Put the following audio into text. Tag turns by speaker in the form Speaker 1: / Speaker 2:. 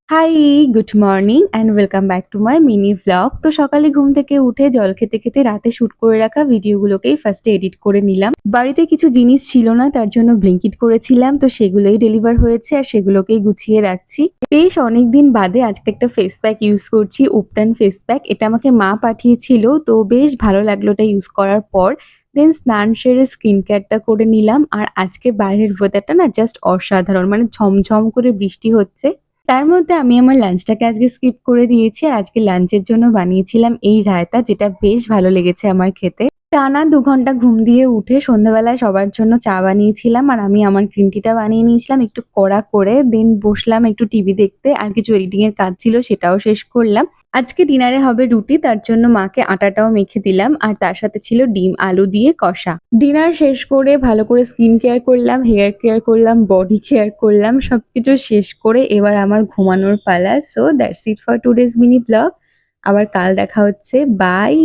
Speaker 1: High, good morning and welcome back to my mini vlog. তো সকালে ঘুম থেকে উঠে জল খেতে খেতে রাতে শুট করে রাখা ভিডিওগুলোকেই ফার্স্টে এডিট করে নিলাম। বাড়িতে কিছু জিনিস ছিল না, তার জন্য ব্লিঙ্কিট করেছিলাম, তো সেগুলোই ডেলিভার হয়েছে আর সেগুলোকেই গুছিয়ে রাখছি। বেশ অনেকদিন বাদে আজকে একটা ফেস প্যাক ইউজ করছি, উপটান ফেস প্যাক। এটা আমাকে মা পাঠিয়েছিল, তো বেশ ভালো লাগলো এটা ইউজ করার পর। দেন স্নান সেরে স্কিন কেয়ারটা করে নিলাম। আর আজকে বাইরের ওয়েদারটা না জাস্ট অসাধারণ, মানে ঝমঝম করে বৃষ্টি হচ্ছে। তার মধ্যে আমি আমার লাঞ্চটাকে আজকে স্কিপ করে দিয়েছি। আর আজকে লাঞ্চের জন্য বানিয়েছিলাম এই রায়তা, যেটা বেশ ভালো লেগেছে আমার খেতে। টানা ২ ঘন্টা ঘুম দিয়ে উঠে সন্ধ্যাবেলায় সবার জন্য চা বানিয়েছিলাম আর আমি আমার গ্রিন টিটা বানিয়ে নিয়েছিলাম একটু কড়া করে। দেন বসলাম একটু টিভি দেখতে, আর কিছু এডিটিং এর কাজ ছিল সেটাও শেষ করলাম। আজকে ডিনারে হবে রুটি, তার জন্য মাকে আটাটাও মেখে দিলাম আর তার সাথে ছিল ডিম আলু দিয়ে কষা। ডিনার শেষ করে ভালো করে স্কিন কেয়ার করলাম, হেয়ার কেয়ার করলাম, বডি কেয়ার করলাম। সবকিছু শেষ করে এবার আমার ঘুমানোর পালা। So that's it for today's mini blog. আবার কাল দেখা হচ্ছে। বাই।